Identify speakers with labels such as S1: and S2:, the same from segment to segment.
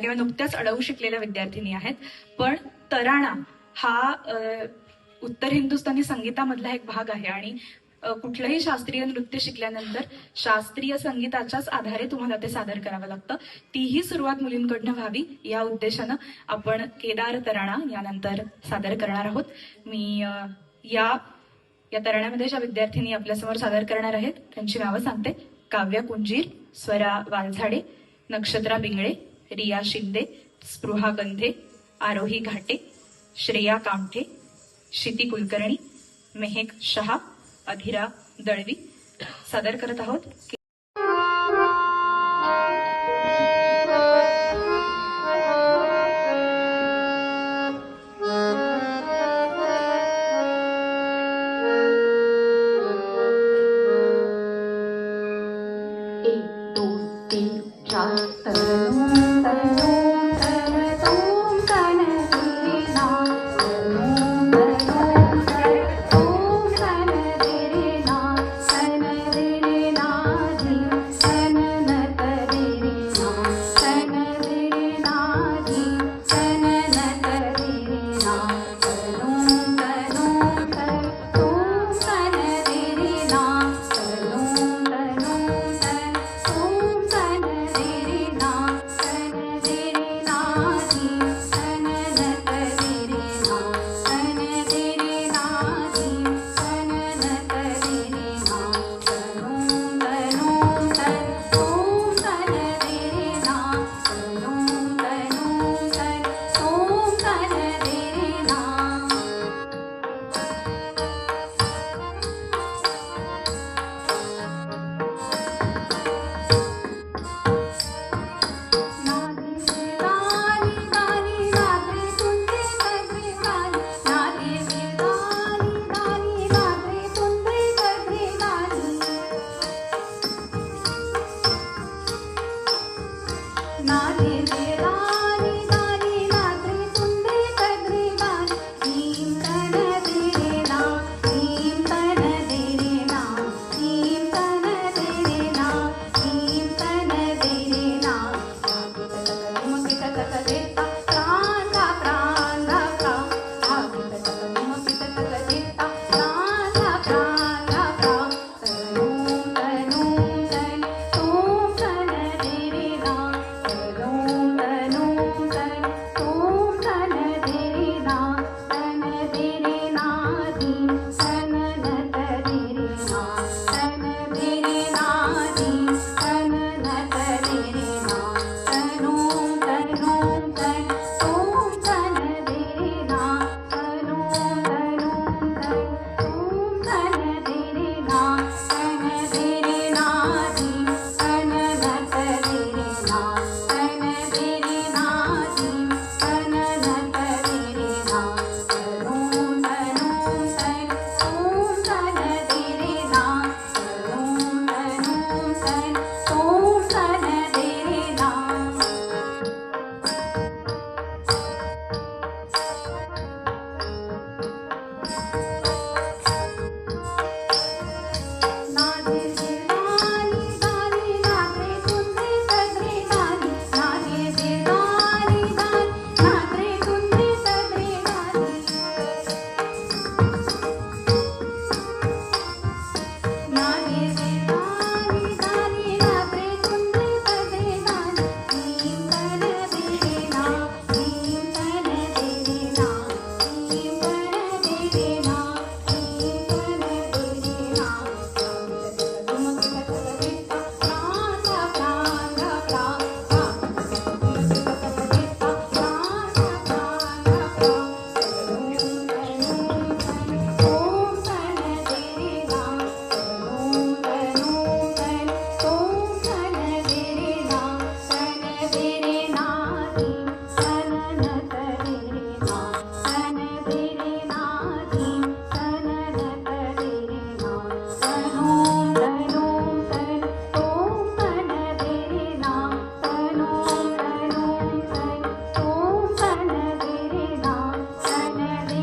S1: किंवा नुकत्याच अडवू शिकलेल्या विद्यार्थिनी आहेत, पण तराणा हा उत्तर हिंदुस्थानी संगीतामधला एक भाग आहे आणि कुठलंही शास्त्रीय नृत्य शिकल्यानंतर शास्त्रीय संगीताच्याच आधारे तुम्हाला ते सादर करावं लागतं. तीही सुरुवात मुलींकडनं व्हावी या उद्देशानं आपण केदार तराणा यानंतर सादर करणार आहोत. मी या तराण्यामध्ये ज्या विद्यार्थिनी आपल्यासमोर सादर करणार आहेत त्यांची नावं सांगते. काव्या कुंजीर, स्वरा वालझाडे, नक्षत्रा बिंगळे, रिया शिंदे, स्पृहा गंधे, आरोही घाटे, श्रेया कामठे, क्षिती कुलकर्णी, मेहेक शहा, अधीरा दळवी सादर करत आहोत.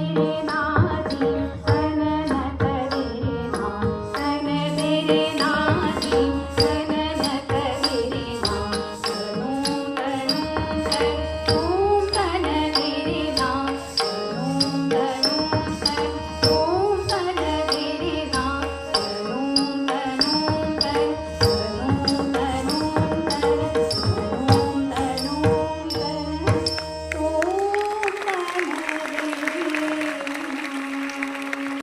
S2: Thank you.